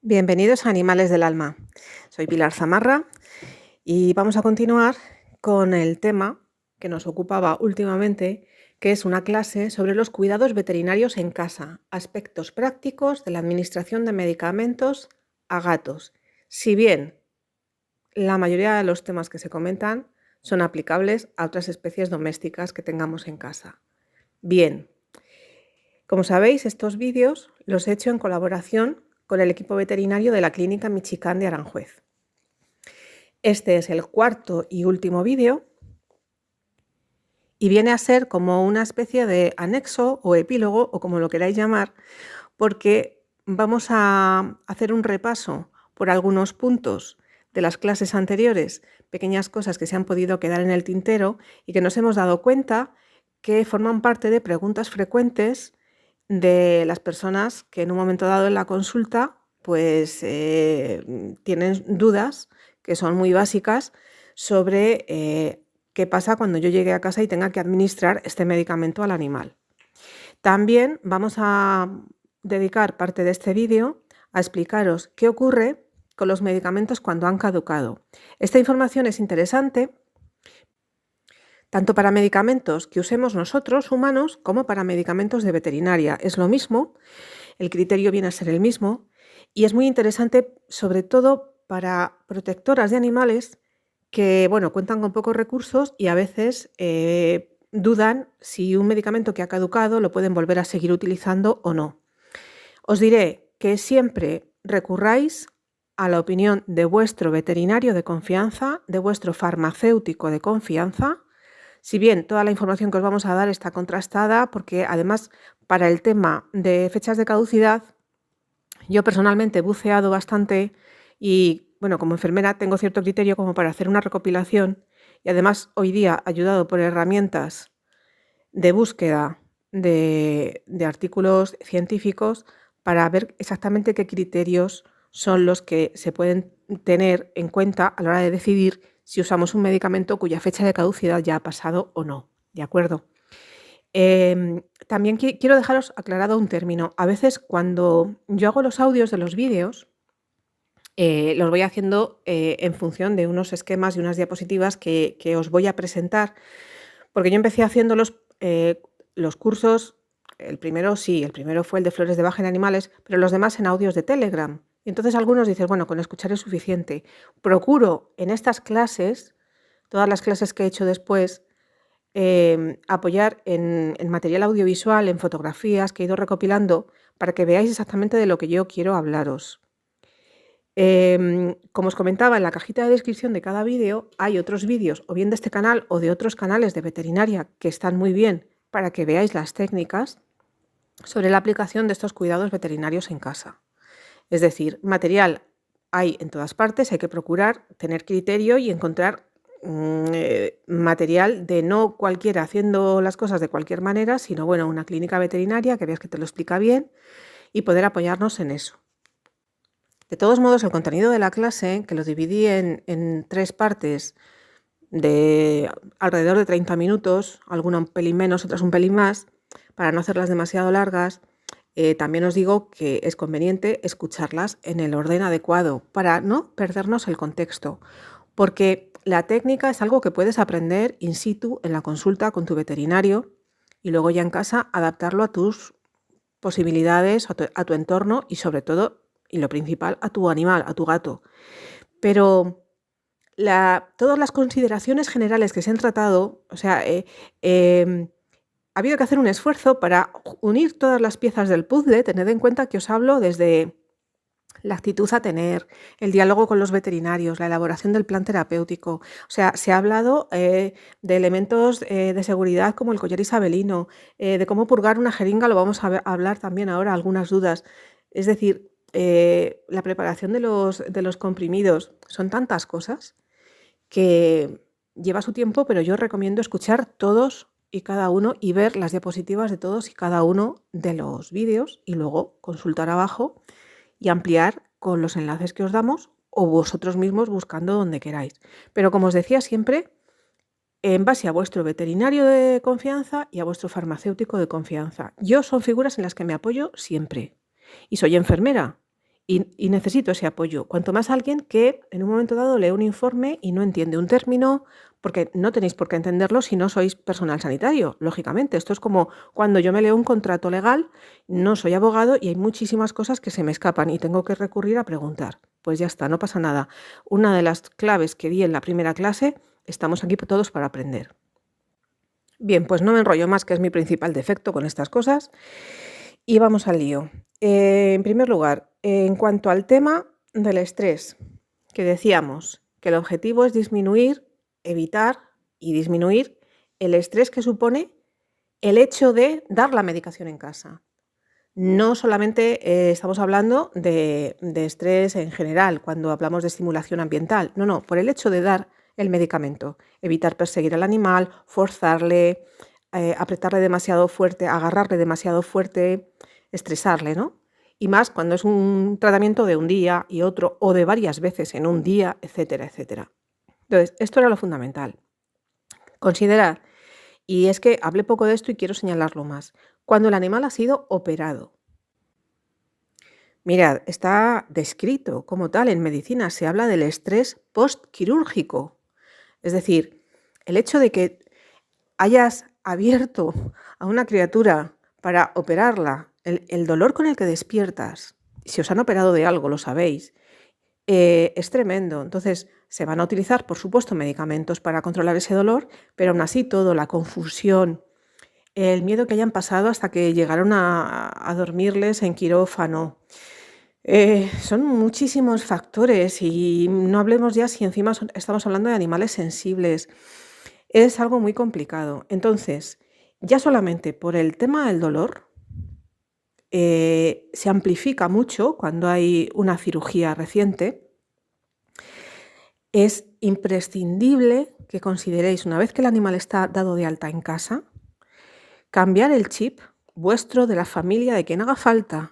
Bienvenidos a Animales del Alma. Soy Pilar Zamarra y vamos a continuar con el tema que nos ocupaba últimamente, que es una clase sobre los cuidados veterinarios en casa, aspectos prácticos de la administración de medicamentos a gatos. Si bien la mayoría de los temas que se comentan son aplicables a otras especies domésticas que tengamos en casa. Bien, como sabéis, estos vídeos los he hecho en colaboración con el equipo veterinario de la Clínica Michigan de Aranjuez. Este es el cuarto y último vídeo y viene a ser como una especie de anexo o epílogo, o como lo queráis llamar, porque vamos a hacer un repaso por algunos puntos de las clases anteriores, pequeñas cosas que se han podido quedar en el tintero y que nos hemos dado cuenta que forman parte de preguntas frecuentes de las personas que en un momento dado en la consulta pues tienen dudas que son muy básicas sobre qué pasa cuando yo llegue a casa y tenga que administrar este medicamento al animal. También vamos a dedicar parte de este vídeo a explicaros qué ocurre con los medicamentos cuando han caducado. Esta información es interesante tanto para medicamentos que usemos nosotros, humanos, como para medicamentos de veterinaria. Es lo mismo, el criterio viene a ser el mismo y es muy interesante sobre todo para protectoras de animales que, bueno, cuentan con pocos recursos y a veces dudan si un medicamento que ha caducado lo pueden volver a seguir utilizando o no. Os diré que siempre recurráis a la opinión de vuestro veterinario de confianza, de vuestro farmacéutico de confianza. Si bien toda la información que os vamos a dar está contrastada, porque además para el tema de fechas de caducidad, yo personalmente he buceado bastante y, bueno, como enfermera tengo cierto criterio como para hacer una recopilación y además hoy día ayudado por herramientas de búsqueda de artículos científicos para ver exactamente qué criterios son los que se pueden tener en cuenta a la hora de decidir si usamos un medicamento cuya fecha de caducidad ya ha pasado o no, ¿de acuerdo? También quiero dejaros aclarado un término. A veces cuando yo hago los audios de los vídeos, los voy haciendo en función de unos esquemas y unas diapositivas que os voy a presentar, porque yo empecé haciendo los cursos, el primero fue el de flores de Bach en animales, pero los demás en audios de Telegram. Y entonces algunos dicen, bueno, con escuchar es suficiente. Procuro en estas clases, todas las clases que he hecho después, apoyar en material audiovisual, en fotografías que he ido recopilando para que veáis exactamente de lo que yo quiero hablaros. Como os comentaba, en la cajita de descripción de cada vídeo hay otros vídeos, o bien de este canal o de otros canales de veterinaria que están muy bien para que veáis las técnicas sobre la aplicación de estos cuidados veterinarios en casa. Es decir, material hay en todas partes, hay que procurar tener criterio y encontrar material de no cualquiera haciendo las cosas de cualquier manera, sino bueno, una clínica veterinaria que veas que te lo explica bien y poder apoyarnos en eso. De todos modos, el contenido de la clase, que lo dividí en 3 partes de alrededor de 30 minutos, alguna un pelín menos, otras un pelín más, para no hacerlas demasiado largas, también os digo que es conveniente escucharlas en el orden adecuado para no perdernos el contexto, porque la técnica es algo que puedes aprender in situ en la consulta con tu veterinario y luego ya en casa adaptarlo a tus posibilidades, a tu entorno y sobre todo, y lo principal, a tu animal, a tu gato. Pero todas las consideraciones generales que se han tratado, o sea, ha habido que hacer un esfuerzo para unir todas las piezas del puzzle. Tened en cuenta que os hablo desde la actitud a tener, el diálogo con los veterinarios, la elaboración del plan terapéutico. O sea, se ha hablado de elementos de seguridad como el collar isabelino, de cómo purgar una jeringa, lo vamos a hablar también ahora, algunas dudas. Es decir, la preparación de los comprimidos, son tantas cosas que lleva su tiempo, pero yo recomiendo escuchar todos y cada uno y ver las diapositivas de todos y cada uno de los vídeos y luego consultar abajo y ampliar con los enlaces que os damos o vosotros mismos buscando donde queráis. Pero como os decía siempre, en base a vuestro veterinario de confianza y a vuestro farmacéutico de confianza. Yo son figuras en las que me apoyo siempre. Y soy enfermera y necesito ese apoyo. Cuanto más alguien que en un momento dado lee un informe y no entiende un término, porque no tenéis por qué entenderlo si no sois personal sanitario, lógicamente. Esto es como cuando yo me leo un contrato legal, no soy abogado y hay muchísimas cosas que se me escapan y tengo que recurrir a preguntar. Pues ya está, no pasa nada. Una de las claves que di en la primera clase, estamos aquí todos para aprender. Bien, pues no me enrollo más, que es mi principal defecto con estas cosas. Y vamos al lío. En primer lugar, en cuanto al tema del estrés, que decíamos que el objetivo es disminuir, evitar y disminuir el estrés que supone el hecho de dar la medicación en casa. No solamente estamos hablando de estrés en general cuando hablamos de estimulación ambiental, no, por el hecho de dar el medicamento, evitar perseguir al animal, forzarle, apretarle demasiado fuerte, agarrarle demasiado fuerte, estresarle, ¿no? Y más cuando es un tratamiento de un día y otro, o de varias veces en un día, etcétera, etcétera. Entonces, esto era lo fundamental. Considerad, y es que hablé poco de esto y quiero señalarlo más, cuando el animal ha sido operado. Mirad, está descrito como tal en medicina, se habla del estrés postquirúrgico. Es decir, el hecho de que hayas abierto a una criatura para operarla, el dolor con el que despiertas, si os han operado de algo, lo sabéis, es tremendo. Entonces, se van a utilizar, por supuesto, medicamentos para controlar ese dolor, pero aún así todo, la confusión, el miedo que hayan pasado hasta que llegaron a dormirles en quirófano. Son muchísimos factores y no hablemos ya si encima estamos hablando de animales sensibles. Es algo muy complicado. Entonces, ya solamente por el tema del dolor, se amplifica mucho cuando hay una cirugía reciente. Es imprescindible que consideréis, una vez que el animal está dado de alta en casa, cambiar el chip vuestro, de la familia, de quien haga falta,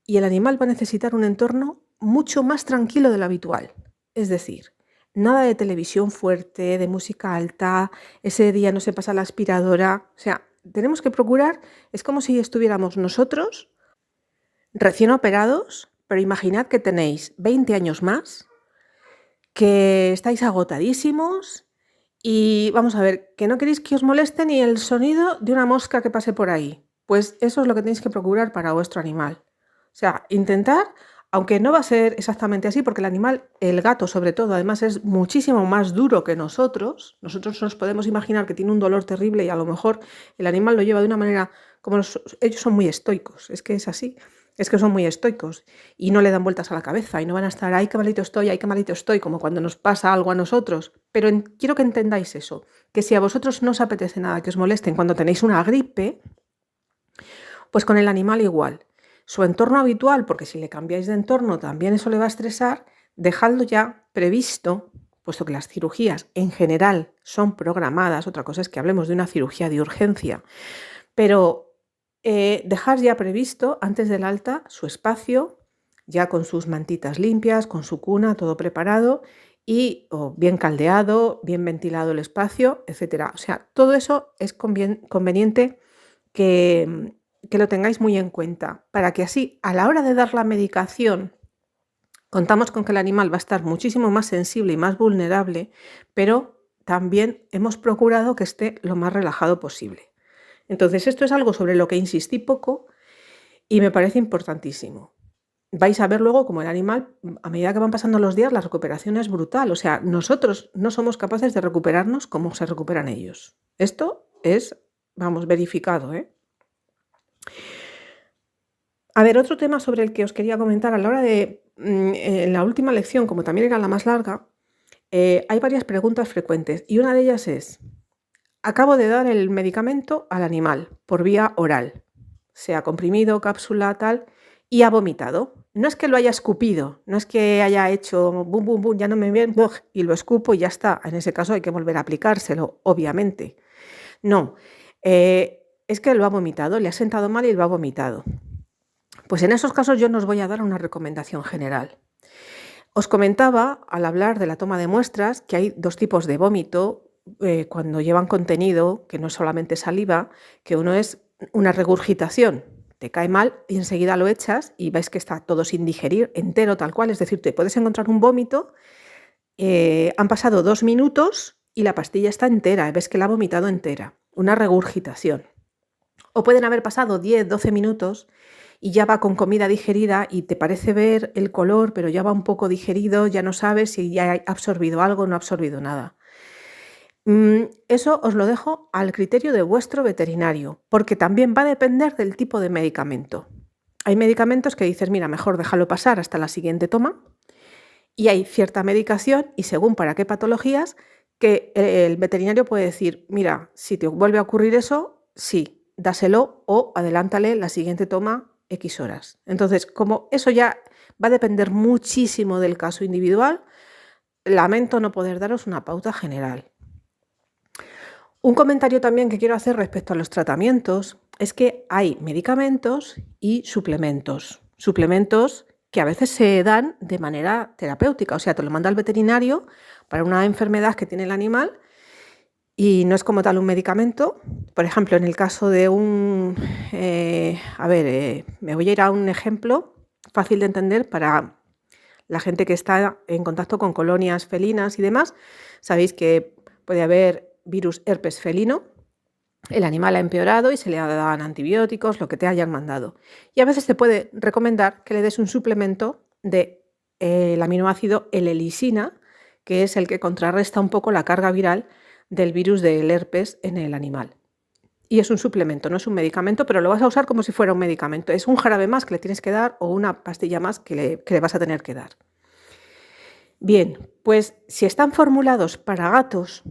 y el animal va a necesitar un entorno mucho más tranquilo de lo habitual. Es decir, nada de televisión fuerte, de música alta, ese día no se pasa la aspiradora. O sea, tenemos que procurar, es como si estuviéramos nosotros recién operados, pero imaginad que tenéis 20 años más, que estáis agotadísimos y vamos a ver, que no queréis que os moleste ni el sonido de una mosca que pase por ahí. Pues eso es lo que tenéis que procurar para vuestro animal. O sea, intentar, aunque no va a ser exactamente así, porque el animal, el gato sobre todo, además es muchísimo más duro que nosotros. Nosotros nos podemos imaginar que tiene un dolor terrible y a lo mejor el animal lo lleva de una manera, como ellos son muy estoicos, es que es así. Es que son muy estoicos y no le dan vueltas a la cabeza y no van a estar, ay, qué malito estoy, como cuando nos pasa algo a nosotros. Pero quiero que entendáis eso, que si a vosotros no os apetece nada que os molesten cuando tenéis una gripe, pues con el animal igual. Su entorno habitual, porque si le cambiáis de entorno también eso le va a estresar, dejadlo ya previsto, puesto que las cirugías en general son programadas. Otra cosa es que hablemos de una cirugía de urgencia, pero dejar ya previsto antes del alta su espacio, ya con sus mantitas limpias, con su cuna, todo preparado y bien caldeado, bien ventilado el espacio, etc. O sea, todo eso es conveniente que lo tengáis muy en cuenta, para que así a la hora de dar la medicación contamos con que el animal va a estar muchísimo más sensible y más vulnerable, pero también hemos procurado que esté lo más relajado posible. Entonces, esto es algo sobre lo que insistí poco y me parece importantísimo. Vais a ver luego cómo el animal, a medida que van pasando los días, la recuperación es brutal. O sea, nosotros no somos capaces de recuperarnos como se recuperan ellos. Esto es, vamos, verificado, ¿eh? A ver, otro tema sobre el que os quería comentar a la hora de, en la última lección, como también era la más larga, hay varias preguntas frecuentes y una de ellas es: acabo de dar el medicamento al animal por vía oral, sea comprimido, cápsula, tal, y ha vomitado. No es que lo haya escupido, no es que haya hecho bum, bum, bum, ya no me viene, y lo escupo y ya está. En ese caso hay que volver a aplicárselo, obviamente. No, es que lo ha vomitado, le ha sentado mal y lo ha vomitado. Pues en esos casos yo no os voy a dar una recomendación general. Os comentaba, al hablar de la toma de muestras, que hay dos tipos de vómito cuando llevan contenido, que no es solamente saliva, que uno es una regurgitación, te cae mal y enseguida lo echas y ves que está todo sin digerir, entero, tal cual. Es decir, te puedes encontrar un vómito, han pasado 2 minutos y la pastilla está entera, ves que la ha vomitado entera, una regurgitación. O pueden haber pasado 10, 12 minutos y ya va con comida digerida y te parece ver el color, pero ya va un poco digerido, ya no sabes si ya ha absorbido algo o no ha absorbido nada. Eso os lo dejo al criterio de vuestro veterinario, porque también va a depender del tipo de medicamento. Hay medicamentos que dices, mira, mejor déjalo pasar hasta la siguiente toma, y hay cierta medicación, y según para qué patologías, que el veterinario puede decir, mira, si te vuelve a ocurrir eso, sí, dáselo o adelántale la siguiente toma X horas. Entonces, como eso ya va a depender muchísimo del caso individual, lamento no poder daros una pauta general. Un comentario también que quiero hacer respecto a los tratamientos es que hay medicamentos y suplementos. Suplementos que a veces se dan de manera terapéutica, o sea, te lo manda el veterinario para una enfermedad que tiene el animal y no es como tal un medicamento. Por ejemplo, en el caso de me voy a ir a un ejemplo fácil de entender para la gente que está en contacto con colonias felinas y demás. Sabéis que puede haber virus herpes felino, el animal ha empeorado y se le dan antibióticos, lo que te hayan mandado. Y a veces te puede recomendar que le des un suplemento de el aminoácido L-lisina, que es el que contrarresta un poco la carga viral del virus del herpes en el animal. Y es un suplemento, no es un medicamento, pero lo vas a usar como si fuera un medicamento. Es un jarabe más que le tienes que dar o una pastilla más que le vas a tener que dar. Bien, pues si están formulados para gatos,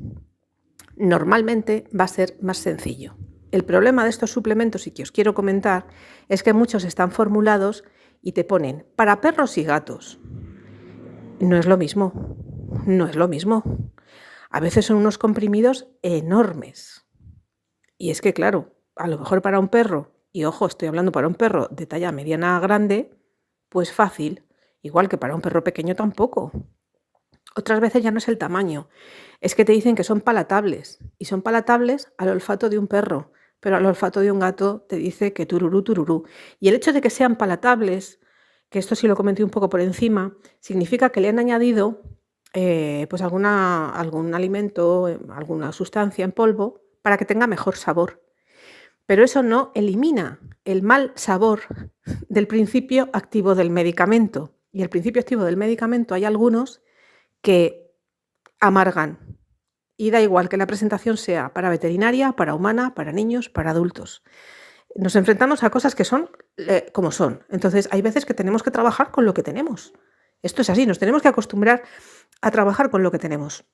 normalmente va a ser más sencillo. El problema de estos suplementos, y que os quiero comentar, es que muchos están formulados y te ponen para perros y gatos. No es lo mismo, no es lo mismo. A veces son unos comprimidos enormes. Y es que, claro, a lo mejor para un perro, y ojo, estoy hablando para un perro de talla mediana a grande, pues fácil, igual que para un perro pequeño tampoco. Otras veces ya no es el tamaño, es que te dicen que son palatables, y son palatables al olfato de un perro, pero al olfato de un gato te dice que tururú, tururú. Y el hecho de que sean palatables, que esto sí lo comenté un poco por encima, significa que le han añadido pues algún alimento, alguna sustancia en polvo, para que tenga mejor sabor. Pero eso no elimina el mal sabor del principio activo del medicamento. Y el principio activo del medicamento hay algunos que amargan. Y da igual que la presentación sea para veterinaria, para humana, para niños, para adultos. Nos enfrentamos a cosas que son como son. Entonces hay veces que tenemos que trabajar con lo que tenemos. Esto es así, nos tenemos que acostumbrar a trabajar con lo que tenemos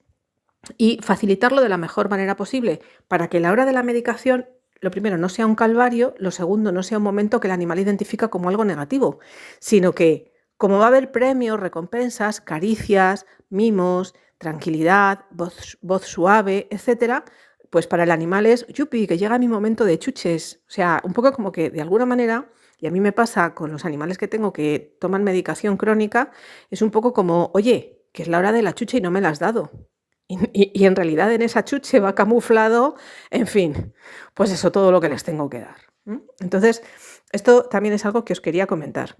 y facilitarlo de la mejor manera posible para que la hora de la medicación, lo primero, no sea un calvario, lo segundo, no sea un momento que el animal identifica como algo negativo, sino que como va a haber premios, recompensas, caricias, mimos, tranquilidad, voz suave, etcétera, pues para el animal es, yupi, que llega mi momento de chuches. O sea, un poco como que de alguna manera, y a mí me pasa con los animales que tengo que toman medicación crónica, es un poco como, oye, que es la hora de la chuche y no me la has dado. Y en realidad en esa chuche va camuflado, en fin, pues eso, todo lo que les tengo que dar. Entonces, esto también es algo que os quería comentar.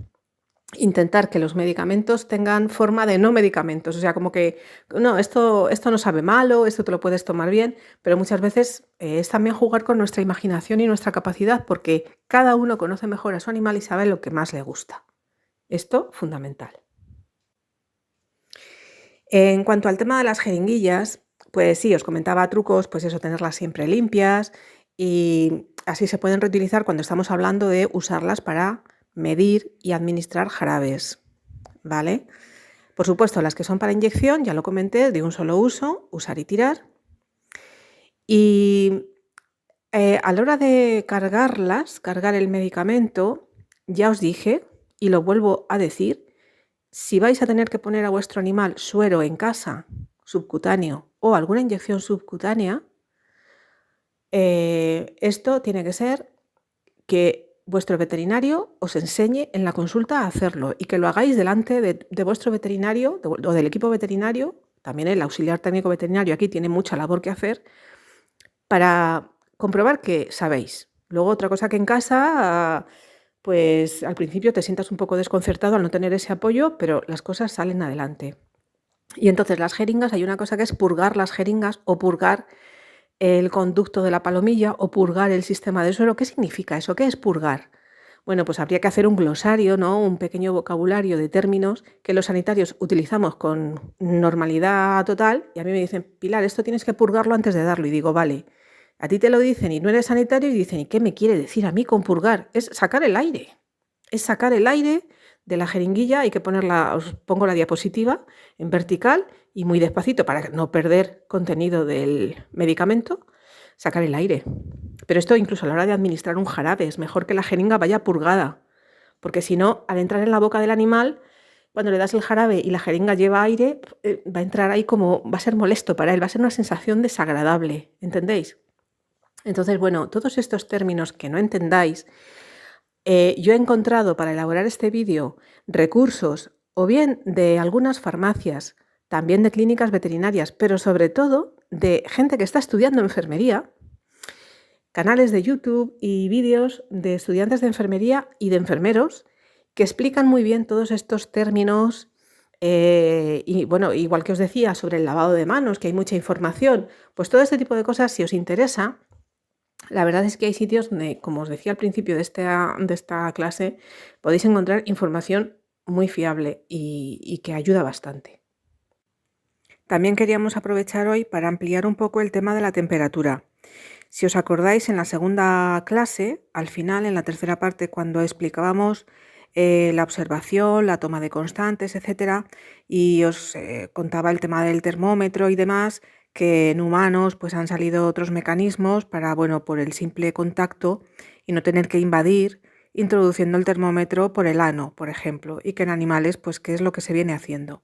Intentar que los medicamentos tengan forma de no medicamentos, o sea, como que, no, esto no sabe malo, esto te lo puedes tomar bien, pero muchas veces es también jugar con nuestra imaginación y nuestra capacidad, porque cada uno conoce mejor a su animal y sabe lo que más le gusta. Esto, fundamental. En cuanto al tema de las jeringuillas, pues sí, os comentaba trucos, pues eso, tenerlas siempre limpias y así se pueden reutilizar cuando estamos hablando de usarlas para medir y administrar jarabes, ¿vale? Por supuesto, las que son para inyección, ya lo comenté, de un solo uso, usar y tirar. Y a la hora de cargar el medicamento, ya os dije, y lo vuelvo a decir, si vais a tener que poner a vuestro animal suero en casa, subcutáneo o alguna inyección subcutánea, esto tiene que ser que vuestro veterinario os enseñe en la consulta a hacerlo y que lo hagáis delante de vuestro veterinario o del equipo veterinario. También el auxiliar técnico veterinario aquí tiene mucha labor que hacer para comprobar que sabéis. Luego otra cosa que en casa pues al principio te sientas un poco desconcertado al no tener ese apoyo, pero las cosas salen adelante. Y entonces las jeringas, hay una cosa que es purgar las jeringas o purgar el conducto de la palomilla o purgar el sistema de suero. ¿Qué significa eso? ¿Qué es purgar? Bueno, pues habría que hacer un glosario, ¿no? Un pequeño vocabulario de términos que los sanitarios utilizamos con normalidad total y a mí me dicen, Pilar, esto tienes que purgarlo antes de darlo. Y digo, vale, a ti te lo dicen y no eres sanitario y dicen, ¿y qué me quiere decir a mí con purgar? Es sacar el aire. Es sacar el aire de la jeringuilla, hay que ponerla, os pongo la diapositiva en vertical y muy despacito para no perder contenido del medicamento, sacar el aire. Pero esto incluso a la hora de administrar un jarabe es mejor que la jeringa vaya purgada, porque si no, al entrar en la boca del animal, cuando le das el jarabe y la jeringa lleva aire, va a entrar ahí como, va a ser molesto para él, va a ser una sensación desagradable, ¿entendéis? Entonces, bueno, todos estos términos que no entendáis, yo he encontrado para elaborar este vídeo recursos o bien de algunas farmacias, también de clínicas veterinarias, pero sobre todo de gente que está estudiando enfermería, canales de YouTube y vídeos de estudiantes de enfermería y de enfermeros que explican muy bien todos estos términos. Y bueno, igual que os decía sobre el lavado de manos, que hay mucha información, pues todo este tipo de cosas, si os interesa, la verdad es que hay sitios donde, como os decía al principio de esta clase, podéis encontrar información muy fiable y que ayuda bastante. También queríamos aprovechar hoy para ampliar un poco el tema de la temperatura. Si os acordáis, en la segunda clase, al final, en la tercera parte, cuando explicábamos la observación, la toma de constantes, etcétera, y os contaba el tema del termómetro y demás, que en humanos pues han salido otros mecanismos para, bueno, por el simple contacto y no tener que invadir, introduciendo el termómetro por el ano, por ejemplo, y que en animales, pues, ¿qué es lo que se viene haciendo?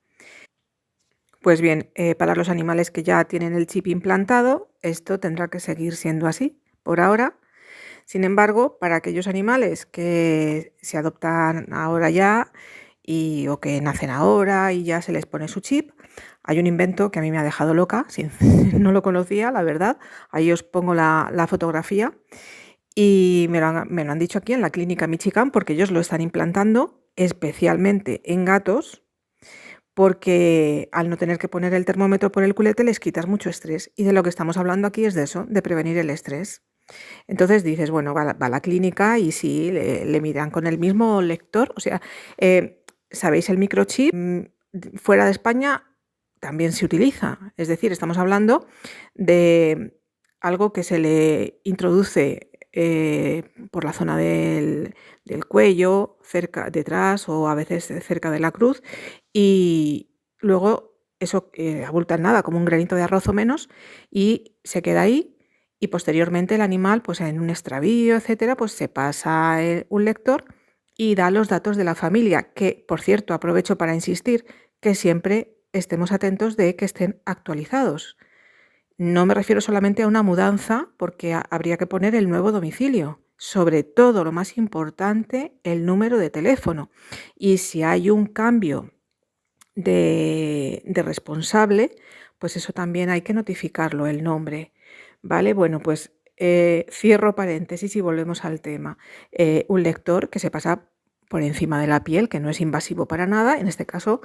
Pues bien, para los animales que ya tienen el chip implantado, esto tendrá que seguir siendo así por ahora. Sin embargo, para aquellos animales que se adoptan ahora ya o que nacen ahora y ya se les pone su chip, hay un invento que a mí me ha dejado loca, no lo conocía, la verdad. Ahí os pongo la fotografía y me lo han dicho aquí en la clínica Michigan porque ellos lo están implantando especialmente en gatos, porque al no tener que poner el termómetro por el culete les quitas mucho estrés. Y de lo que estamos hablando aquí es de eso, de prevenir el estrés. Entonces dices, bueno, va a la clínica y sí, le miran con el mismo lector. O sea, ¿sabéis el microchip? Fuera de España también se utiliza. Es decir, estamos hablando de algo que se le introduce por la zona del cuello, cerca, detrás o a veces cerca de la cruz, y luego eso abulta en nada, como un granito de arroz o menos, y se queda ahí. Y posteriormente el animal, pues en un extravío, etcétera, pues se pasa un lector y da los datos de la familia, que, por cierto, aprovecho para insistir que siempre estemos atentos de que estén actualizados. No me refiero solamente a una mudanza, porque habría que poner el nuevo domicilio. Sobre todo, lo más importante, el número de teléfono. Y si hay un cambio de responsable, pues eso también hay que notificarlo, el nombre. ¿Vale? Bueno, pues cierro paréntesis y volvemos al tema. Un lector que se pasa por encima de la piel, que no es invasivo para nada, en este caso,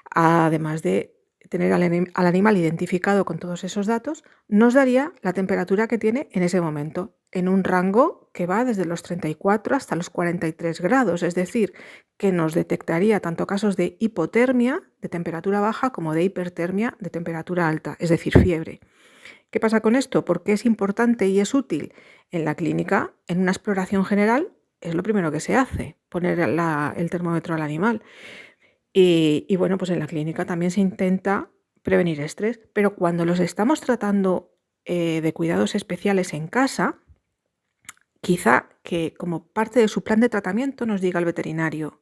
además de tener al animal identificado con todos esos datos, nos daría la temperatura que tiene en ese momento, en un rango que va desde los 34 hasta los 43 grados, es decir, que nos detectaría tanto casos de hipotermia, de temperatura baja, como de hipertermia, de temperatura alta, es decir, fiebre. ¿Qué pasa con esto? ¿Por qué es importante y es útil? En la clínica, en una exploración general, es lo primero que se hace, poner el termómetro al animal. Y bueno, pues en la clínica también se intenta prevenir estrés, pero cuando los estamos tratando de cuidados especiales en casa, quizá que como parte de su plan de tratamiento nos diga el veterinario,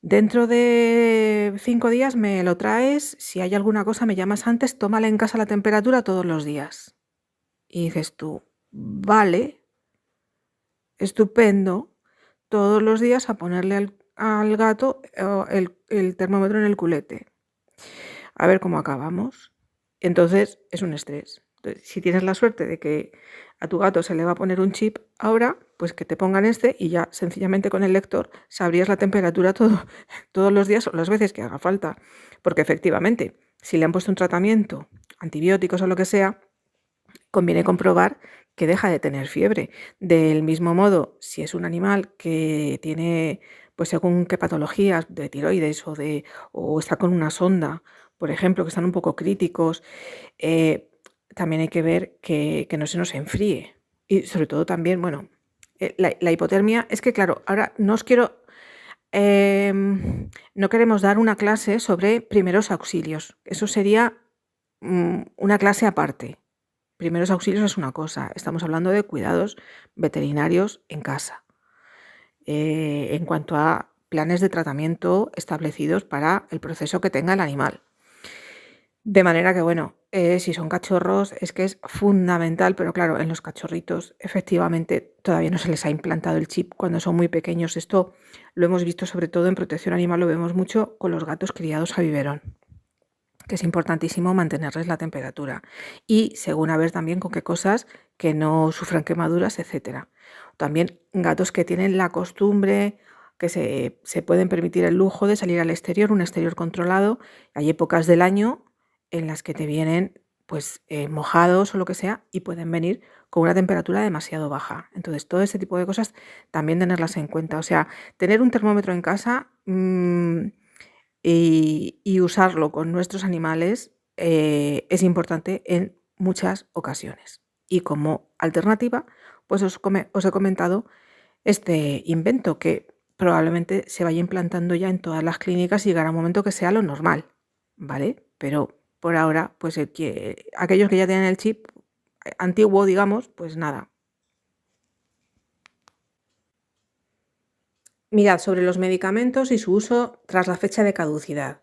dentro de 5 días me lo traes, si hay alguna cosa me llamas antes, tómale en casa la temperatura todos los días. Y dices tú, vale, estupendo, todos los días a ponerle al gato el termómetro en el culete. A ver cómo acabamos. Entonces es un estrés. Entonces, si tienes la suerte de que a tu gato se le va a poner un chip ahora, pues que te pongan este y ya sencillamente con el lector sabrías la temperatura todos los días o las veces que haga falta. Porque efectivamente, si le han puesto un tratamiento, antibióticos o lo que sea, conviene comprobar que deja de tener fiebre. Del mismo modo, si es un animal que tiene, pues según qué patologías de tiroides o está con una sonda, por ejemplo, que están un poco críticos, también hay que ver que no se nos enfríe. Y sobre todo también, bueno, la hipotermia, es que claro, ahora no queremos dar una clase sobre primeros auxilios. Eso sería una clase aparte. Primeros auxilios es una cosa, estamos hablando de cuidados veterinarios en casa. En cuanto a planes de tratamiento establecidos para el proceso que tenga el animal. De manera que, bueno, si son cachorros es que es fundamental, pero claro, en los cachorritos efectivamente todavía no se les ha implantado el chip cuando son muy pequeños. Esto lo hemos visto sobre todo en protección animal, lo vemos mucho con los gatos criados a biberón, que es importantísimo mantenerles la temperatura y según a ver también con qué cosas que no sufran quemaduras, etcétera. También gatos que tienen la costumbre, que se pueden permitir el lujo de salir al exterior, un exterior controlado. Hay épocas del año en las que te vienen pues mojados o lo que sea y pueden venir con una temperatura demasiado baja. Entonces todo este tipo de cosas también tenerlas en cuenta. O sea, tener un termómetro en casa y usarlo con nuestros animales es importante en muchas ocasiones. Y como alternativa, pues os he comentado este invento que probablemente se vaya implantando ya en todas las clínicas y llegará un momento que sea lo normal, ¿vale? Pero por ahora, pues aquellos que ya tienen el chip antiguo, digamos, pues nada. Mirad, sobre los medicamentos y su uso tras la fecha de caducidad.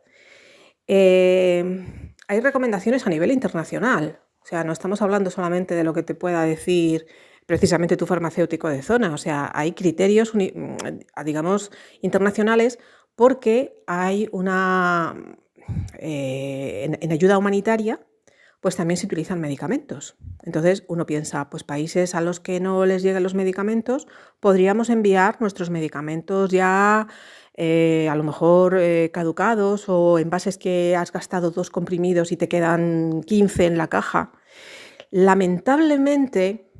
Hay recomendaciones a nivel internacional. O sea, no estamos hablando solamente de lo que te pueda decir precisamente tu farmacéutico de zona. O sea, hay criterios, digamos, internacionales porque hay en ayuda humanitaria, pues también se utilizan medicamentos. Entonces uno piensa, pues países a los que no les lleguen los medicamentos, podríamos enviar nuestros medicamentos ya a lo mejor caducados o envases que has gastado 2 comprimidos y te quedan 15 en la caja. Lamentablemente,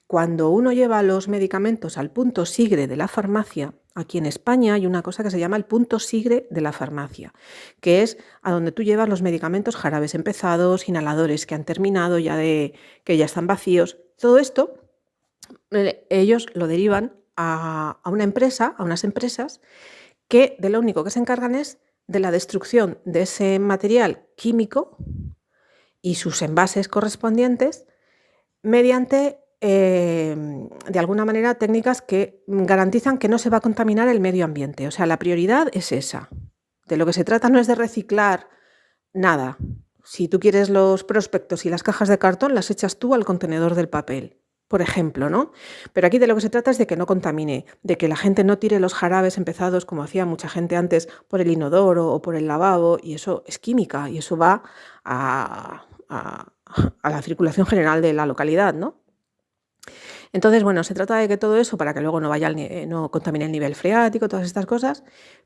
cuando uno lleva los medicamentos al punto sigre de la farmacia, aquí en España hay una cosa que se llama el punto sigre de la farmacia, que es a donde tú llevas los medicamentos, jarabes empezados, inhaladores que han terminado, que ya están vacíos. Todo esto, ellos lo derivan a una empresa, a unas empresas, que de lo único que se encargan es de la destrucción de ese material químico y sus envases correspondientes mediante, de alguna manera, técnicas que garantizan que no se va a contaminar el medio ambiente. O sea, la prioridad es esa. De lo que se trata no es de reciclar nada. Si tú quieres los prospectos y las cajas de cartón, las echas tú al contenedor del papel, por ejemplo, ¿no? Pero aquí de lo que se trata es de que no contamine, de que la gente no tire los jarabes empezados, como hacía mucha gente antes, por el inodoro o por el lavabo, y eso es química, y eso va a la circulación general de la localidad, ¿no? Entonces, bueno, se trata de que todo eso, para que luego no contamine el nivel freático, todas estas cosas,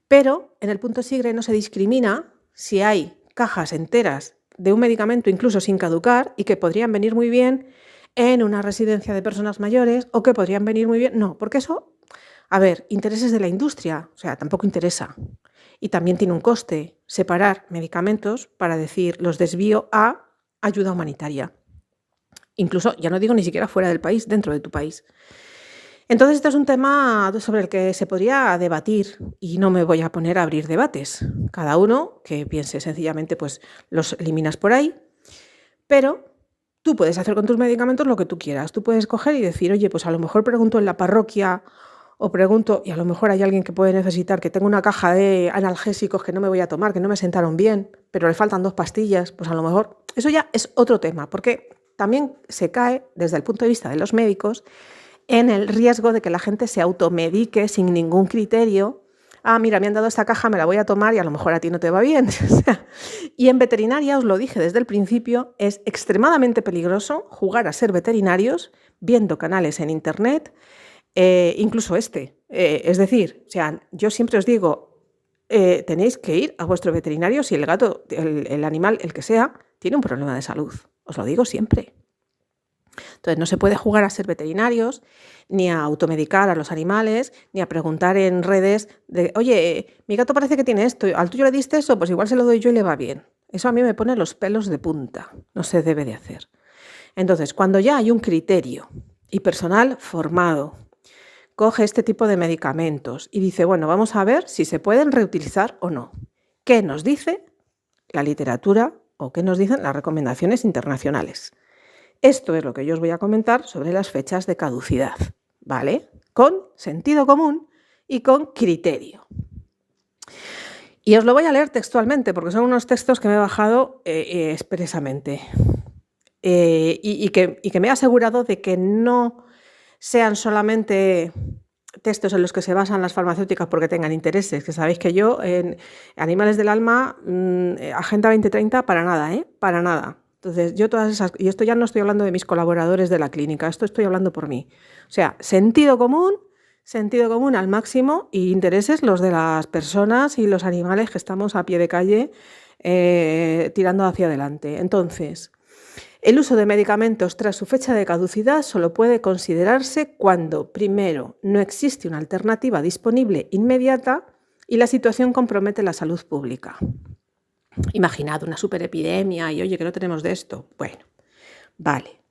pero en el punto sigre no se discrimina si hay cajas enteras de un medicamento incluso sin caducar y que podrían venir muy bien en una residencia de personas mayores o que podrían venir muy bien. No, porque eso, a ver, intereses de la industria, o sea, tampoco interesa. Y también tiene un coste separar medicamentos para decir los desvío a ayuda humanitaria. Incluso, ya no digo ni siquiera fuera del país, dentro de tu país. Entonces, esto es un tema sobre el que se podría debatir y no me voy a poner a abrir debates. Cada uno que piense sencillamente, pues los eliminas por ahí, pero tú puedes hacer con tus medicamentos lo que tú quieras. Tú puedes coger y decir, oye, pues a lo mejor pregunto en la parroquia o pregunto, y a lo mejor hay alguien que puede necesitar, que tengo una caja de analgésicos que no me voy a tomar, que no me sentaron bien, pero le faltan 2 pastillas, pues a lo mejor eso ya es otro tema, porque también se cae, desde el punto de vista de los médicos, en el riesgo de que la gente se automedique sin ningún criterio mira, me han dado esta caja, me la voy a tomar y a lo mejor a ti no te va bien. Y en veterinaria, os lo dije desde el principio, es extremadamente peligroso jugar a ser veterinarios viendo canales en internet, incluso es decir, o sea, yo siempre os digo, tenéis que ir a vuestro veterinario si el gato, el animal, el que sea, tiene un problema de salud. Os lo digo siempre. Entonces, no se puede jugar a ser veterinarios, ni a automedicar a los animales, ni a preguntar en redes de, oye, mi gato parece que tiene esto, ¿al tuyo le diste eso? Pues igual se lo doy yo y le va bien. Eso a mí me pone los pelos de punta. No se debe de hacer. Entonces, cuando ya hay un criterio y personal formado coge este tipo de medicamentos y dice, bueno, vamos a ver si se pueden reutilizar o no. ¿Qué nos dice la literatura o qué nos dicen las recomendaciones internacionales? Esto es lo que yo os voy a comentar sobre las fechas de caducidad, ¿vale? Con sentido común y con criterio. Y os lo voy a leer textualmente porque son unos textos que me he bajado expresamente y que me he asegurado de que no sean solamente textos en los que se basan las farmacéuticas porque tengan intereses, que sabéis que yo en Animales del Alma, Agenda 2030, para nada, para nada. Entonces, yo todas esas, y esto ya no estoy hablando de mis colaboradores de la clínica, esto estoy hablando por mí. O sea, sentido común al máximo y intereses los de las personas y los animales que estamos a pie de calle tirando hacia adelante. Entonces, el uso de medicamentos tras su fecha de caducidad solo puede considerarse cuando, primero, no existe una alternativa disponible inmediata y la situación compromete la salud pública. Imaginad una superepidemia y, oye, que no tenemos de esto. Bueno, vale.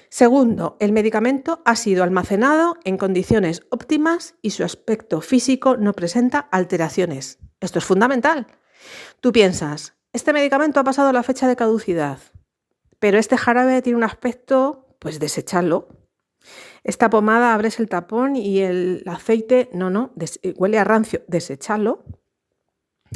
Segundo, el medicamento ha sido almacenado en condiciones óptimas y su aspecto físico no presenta alteraciones. Esto es fundamental. Tú piensas, este medicamento ha pasado la fecha de caducidad, pero este jarabe tiene un aspecto, pues desecharlo. Esta pomada abres el tapón y el aceite, huele a rancio, desecharlo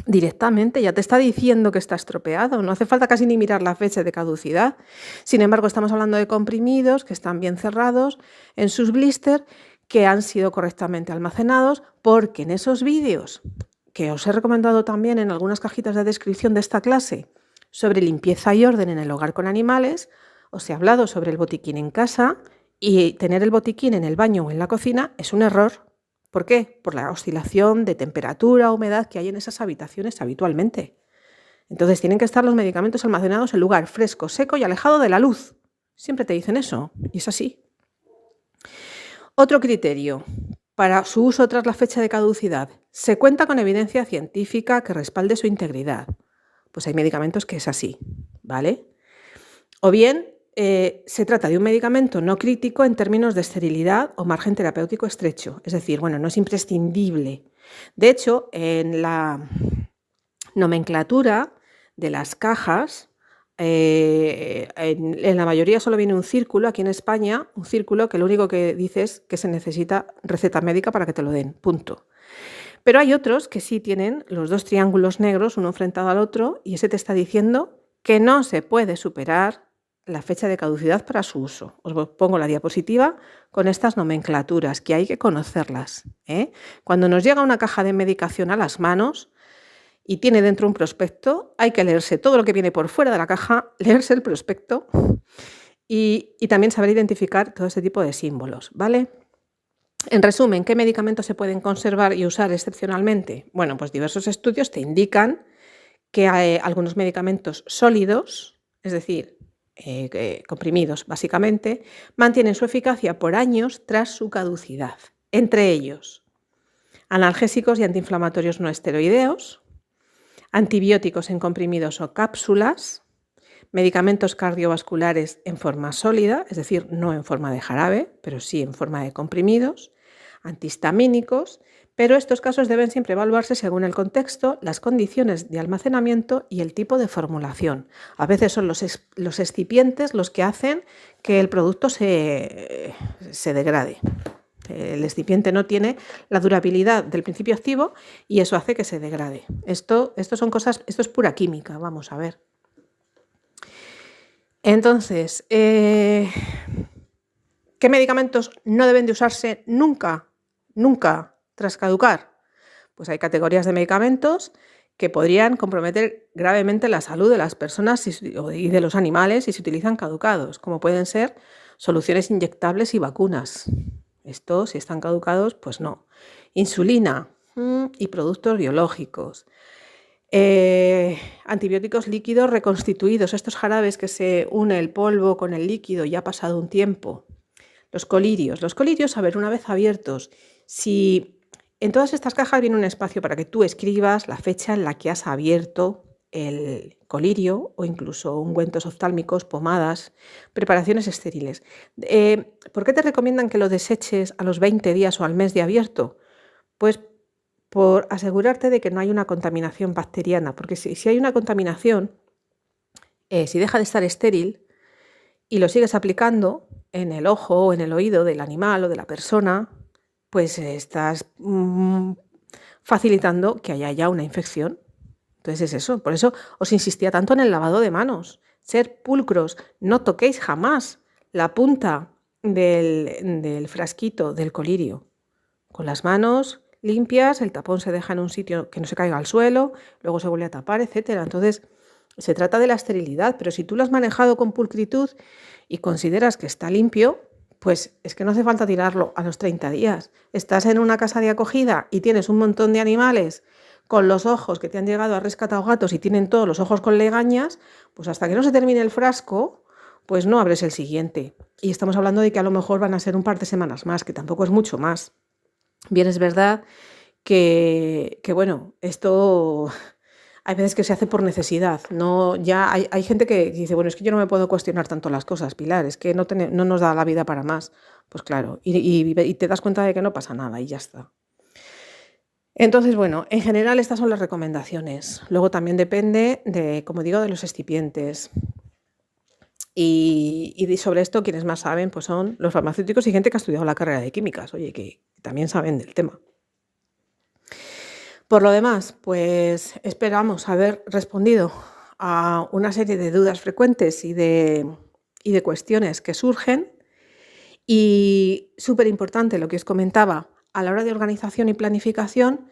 directamente, ya te está diciendo que está estropeado, no hace falta casi ni mirar la fecha de caducidad. Sin embargo, estamos hablando de comprimidos que están bien cerrados en sus blisters, que han sido correctamente almacenados, porque en esos vídeos que os he recomendado también en algunas cajitas de descripción de esta clase, sobre limpieza y orden en el hogar con animales, os he hablado sobre el botiquín en casa y tener el botiquín en el baño o en la cocina es un error. ¿Por qué? Por la oscilación de temperatura, humedad que hay en esas habitaciones habitualmente. Entonces tienen que estar los medicamentos almacenados en lugar fresco, seco y alejado de la luz. Siempre te dicen eso y es así. Otro criterio para su uso tras la fecha de caducidad. Se cuenta con evidencia científica que respalde su integridad. Pues hay medicamentos que es así, ¿vale? O bien se trata de un medicamento no crítico en términos de esterilidad o margen terapéutico estrecho. Es decir, bueno, no es imprescindible. De hecho, en la nomenclatura de las cajas, en la mayoría solo viene un círculo, aquí en España, un círculo que lo único que dice es que se necesita receta médica para que te lo den, punto. Pero hay otros que sí tienen los dos triángulos negros, uno enfrentado al otro, y ese te está diciendo que no se puede superar la fecha de caducidad para su uso. Os pongo la diapositiva con estas nomenclaturas, que hay que conocerlas. Cuando nos llega una caja de medicación a las manos y tiene dentro un prospecto, hay que leerse todo lo que viene por fuera de la caja, leerse el prospecto y también saber identificar todo este tipo de símbolos, ¿vale? En resumen, ¿qué medicamentos se pueden conservar y usar excepcionalmente? Bueno, pues diversos estudios te indican que hay algunos medicamentos sólidos, es decir, comprimidos básicamente, mantienen su eficacia por años tras su caducidad. Entre ellos, analgésicos y antiinflamatorios no esteroideos, antibióticos en comprimidos o cápsulas, medicamentos cardiovasculares en forma sólida, es decir, no en forma de jarabe, pero sí en forma de comprimidos, antihistamínicos, pero estos casos deben siempre evaluarse según el contexto, las condiciones de almacenamiento y el tipo de formulación. A veces son los excipientes los que hacen que el producto se degrade. El excipiente no tiene la durabilidad del principio activo y eso hace que se degrade. Esto es pura química, vamos a ver. Entonces, ¿qué medicamentos no deben de usarse nunca tras caducar? Pues hay categorías de medicamentos que podrían comprometer gravemente la salud de las personas y de los animales si se utilizan caducados, como pueden ser soluciones inyectables y vacunas. Estos, si están caducados, pues no. Insulina y productos biológicos. Antibióticos líquidos reconstituidos, estos jarabes que se une el polvo con el líquido ya ha pasado un tiempo. Los colirios, a ver, una vez abiertos, si en todas estas cajas viene un espacio para que tú escribas la fecha en la que has abierto el colirio o incluso ungüentos oftálmicos, pomadas, preparaciones estériles. ¿Por qué te recomiendan que lo deseches a los 20 días o al mes de abierto? Pues por asegurarte de que no hay una contaminación bacteriana, porque si hay una contaminación, si deja de estar estéril y lo sigues aplicando en el ojo o en el oído del animal o de la persona, pues estás facilitando que haya ya una infección. Entonces es eso, por eso os insistía tanto en el lavado de manos. Ser pulcros, no toquéis jamás la punta del frasquito del colirio. Con las manos limpias, el tapón se deja en un sitio que no se caiga al suelo, luego se vuelve a tapar, etc. Entonces, se trata de la esterilidad, pero si tú lo has manejado con pulcritud y consideras que está limpio, pues es que no hace falta tirarlo a los 30 días. Estás en una casa de acogida y tienes un montón de animales con los ojos que te han llegado a rescatar gatos y tienen todos los ojos con legañas, pues hasta que no se termine el frasco, pues no abres el siguiente. Y estamos hablando de que a lo mejor van a ser un par de semanas más, que tampoco es mucho más. Bien, es verdad que bueno, esto hay veces que se hace por necesidad. No, ya hay gente que dice, bueno, es que yo no me puedo cuestionar tanto las cosas, Pilar, es que no nos da la vida para más. Pues claro, y te das cuenta de que no pasa nada y ya está. Entonces, bueno, en general estas son las recomendaciones. Luego también depende de, como digo, de los excipientes. Y sobre esto quienes más saben pues son los farmacéuticos y gente que ha estudiado la carrera de químicas, oye, que también saben del tema. Por lo demás, pues esperamos haber respondido a una serie de dudas frecuentes y de cuestiones que surgen. Y súper importante lo que os comentaba, a la hora de organización y planificación,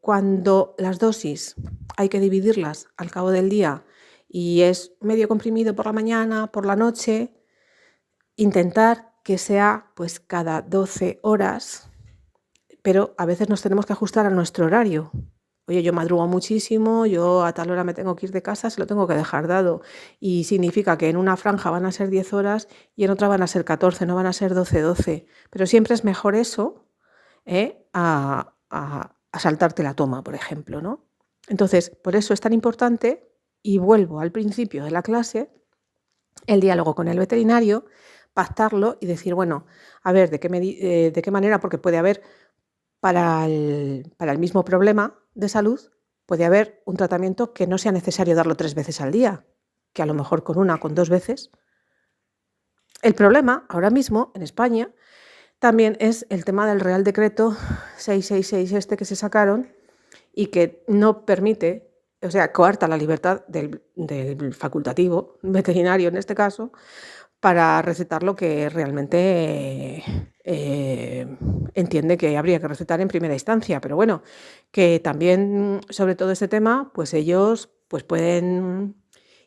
cuando las dosis hay que dividirlas al cabo del día y es medio comprimido por la mañana, por la noche, intentar que sea pues cada 12 horas, pero a veces nos tenemos que ajustar a nuestro horario. Oye, yo madrugo muchísimo, yo a tal hora me tengo que ir de casa, se lo tengo que dejar dado. Y significa que en una franja van a ser 10 horas y en otra van a ser 14, no van a ser 12. Pero siempre es mejor eso a saltarte la toma, por ejemplo, ¿no? Entonces, por eso es tan importante, y vuelvo al principio de la clase, el diálogo con el veterinario, pactarlo y decir, bueno, a ver, ¿de qué manera? Porque puede haber para el mismo problema de salud, puede haber un tratamiento que no sea necesario darlo 3 veces al día, que a lo mejor con 2 veces. El problema ahora mismo en España también es el tema del Real Decreto 666 que se sacaron y que no permite, o sea, coarta la libertad del facultativo veterinario en este caso, para recetar lo que realmente entiende que habría que recetar en primera instancia. Pero bueno, que también sobre todo este tema, pues ellos pues pueden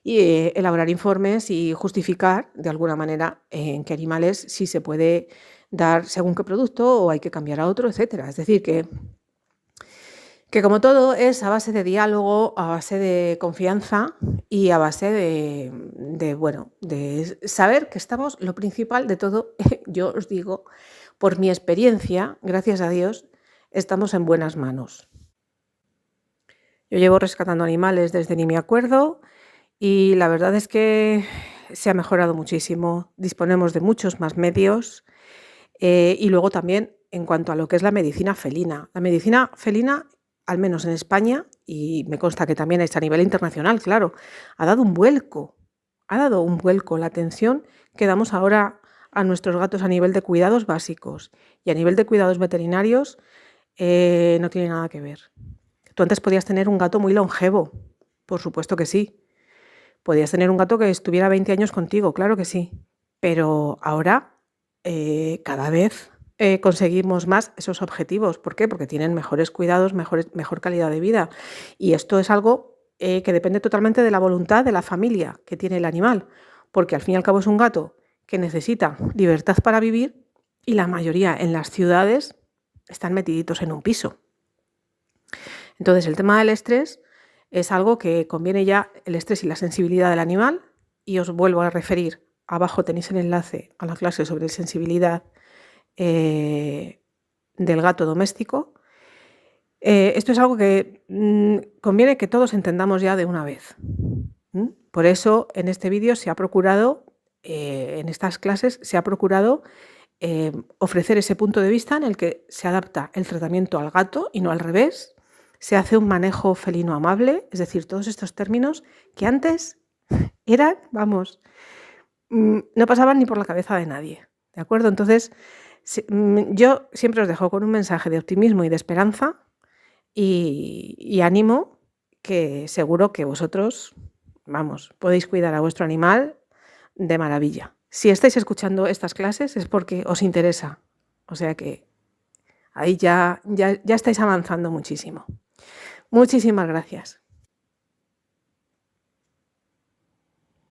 elaborar informes y justificar de alguna manera en qué animales sí se puede dar según qué producto o hay que cambiar a otro, etcétera. Es decir, que como todo es a base de diálogo, a base de confianza y a base de saber que estamos, lo principal de todo, yo os digo, por mi experiencia, gracias a Dios, estamos en buenas manos. Yo llevo rescatando animales desde ni me acuerdo y la verdad es que se ha mejorado muchísimo, disponemos de muchos más medios y luego también en cuanto a lo que es la medicina felina. La medicina felina, al menos en España, y me consta que también es a nivel internacional, claro, ha dado un vuelco la atención que damos ahora a nuestros gatos a nivel de cuidados básicos y a nivel de cuidados veterinarios no tiene nada que ver. Tú antes podías tener un gato muy longevo, por supuesto que sí. Podías tener un gato que estuviera 20 años contigo, claro que sí. Pero ahora cada vez conseguimos más esos objetivos. ¿Por qué? Porque tienen mejores cuidados, mejor calidad de vida. Y esto es algo que depende totalmente de la voluntad de la familia que tiene el animal, porque al fin y al cabo es un gato que necesita libertad para vivir y la mayoría en las ciudades están metiditos en un piso. Entonces, el tema del estrés es algo que conviene ya, el estrés y la sensibilidad del animal, y os vuelvo a referir, abajo tenéis el enlace a la clase sobre sensibilidad del gato doméstico. Esto es algo que conviene que todos entendamos ya de una vez. Por eso en este vídeo se ha procurado, en estas clases se ha procurado ofrecer ese punto de vista en el que se adapta el tratamiento al gato y no al revés. Se hace un manejo felino amable, es decir, todos estos términos que antes eran, vamos, no pasaban ni por la cabeza de nadie, ¿de acuerdo? Entonces, yo siempre os dejo con un mensaje de optimismo y de esperanza y ánimo, que seguro que vosotros, vamos, podéis cuidar a vuestro animal de maravilla. Si estáis escuchando estas clases es porque os interesa, o sea que ahí ya estáis avanzando muchísimo. Muchísimas gracias.